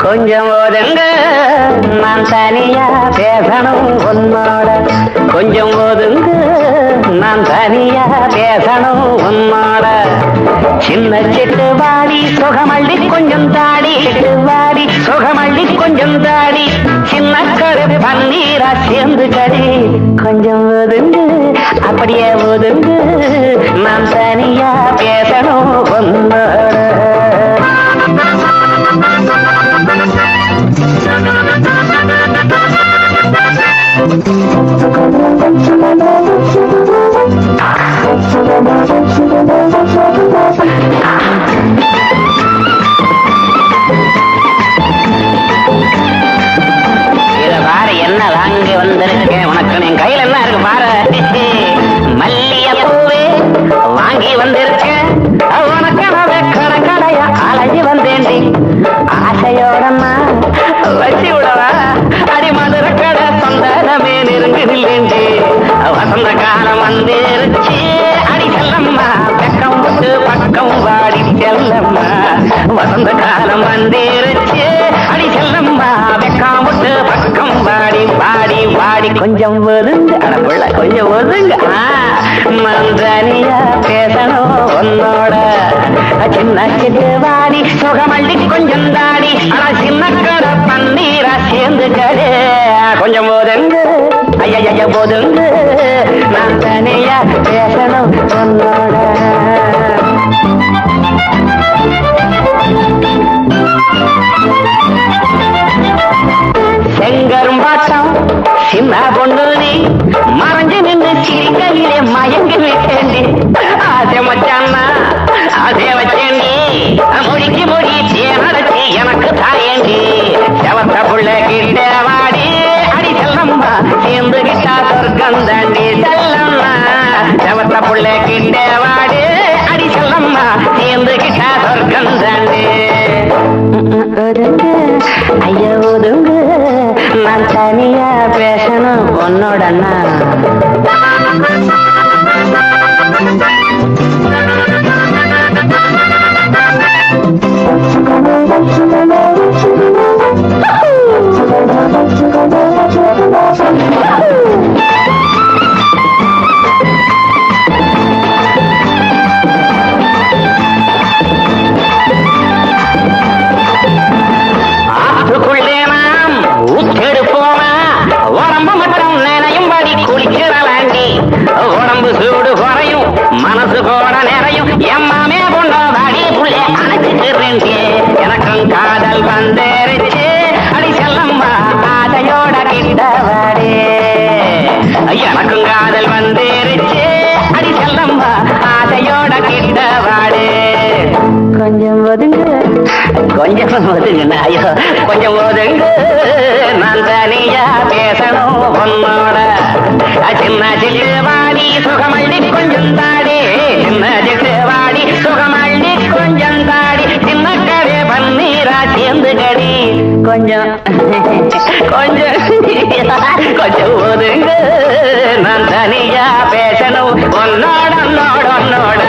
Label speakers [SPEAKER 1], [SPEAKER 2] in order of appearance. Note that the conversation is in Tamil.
[SPEAKER 1] கொஞ்சம் ஒதுங்க நான் தனியா பேசணும் உன்னோட. கொஞ்சம் ஒதுங்க நான் தனியா பேசணும் உன்னோட. சின்ன சிட்டு வாடி சுகமள்ளி கொஞ்சம் தாடி வாடி சுகமள்ளி கொஞ்சம் தாடி சின்ன கரு பன்னீரா சேர்ந்து கடி. கொஞ்சம் ஒதுங்கு அப்படியே ஒதுங்கு நான் தனியா பேசணும் உன்னோட. என்ன வாங்க வந்திருக்கேன் உனக்கு என் கையில என்ன இருக்கு பாரு. மல்லிய பூவே வாங்கி வந்திருக்கேன் உனக்கு கடைய அலைஞ்சி வந்தேன்டி. ஆசையோடமா வச்சு விடவா அடி மதுர கடை சொந்தமே நெருங்கி நில்லேண்டி. வசந்த காலம் வந்துருச்சு அடி செல்லம்மா பக்கம் விட்டு பக்கம் வாடி செல்லம்மா. வசந்த காலம் வந்துருச்சு அடி செல்லம்மா பக்கம் விட்டு பக்கம் வாடி வாடி வாடி. கொஞ்சம் ஒதுங்க அடப்புள்ள கொஞ்சம் ஒதுங்க மந்தனியா பேசணும் உன்னோட. சின்ன சிட்டு வாடி சுகமள்ளி கொஞ்சம் தாடி ஆனா சின்ன கட பன்னீரா சேர்ந்து கடை. கொஞ்சம் ஒதுங்க ஐயா ஒதுங்க நான் தனியா பேசணும் உன்னோட. செங்கரும்பாட்டம் சின்ன பொண்ணு நீ மறைஞ்சு நின்று சிரிக்கையிலே மயங்கி விட்டேண்டி. ஆசை மச்சான்னா ஆசை வச்சேண்டி மொழிக்கு மொழி தேனடைச்சி எனக்கு தாயேண்டி. செவத்த புள்ள கிட்ட வாடி அடி செல்லம்மா சேர்ந்து கிட்டா சொர்க்கம் தாண்டி செல்லம்மா. செவத்த புள்ள கிட்ட வாடி அடி செல்லம்மா சேர்ந்து கிட்டா சொர்க்கம் தாண்டி. ஐயா ஒதுங்க நான் தனியா பேசணும் உன்னோடண்ணா. ஆற்றுக்குள்ளே நாம் ஊற்றெடுப்போமா உடம்பு மட்டும் நினையும்படி குளிக்கிறலாண்டி. உடம்பு சூடு குறையும் மனசு போட நிறையும் எம்மாமே கொண்ட வாடி புள்ளே அணைச்சிக்கிறேன்டி. எனக்கும் காதல் வந்துருச்சு அடி செல்லம்மா ஆதையோட கிட்ட வாடி. எனக்கும் காதல் வந்துருச்சு அடி செல்லம்மா ஆதையோட கிட்ட வாடி. கொஞ்சம் ஒதுங்க கொஞ்சம் ஒதுங்க ஐயோ கொஞ்சம் ஒதுங்க நான் தனியா பேசணும் உன்னோட. சின்ன சிட்டு வாடி சுகமள்ளி கொஞ்சம் தாடி சின்ன சிட்டு வாடி சுகமள்ளி கொஞ்சம் தாடி சின்ன கரு பன்னீரா சேர்ந்து கடி. கொஞ்சம் கொஞ்சம் கொஞ்சம் ஒதுங்க நான் தனியா பேசணும் உன்னோட உன்னோட உன்னோட.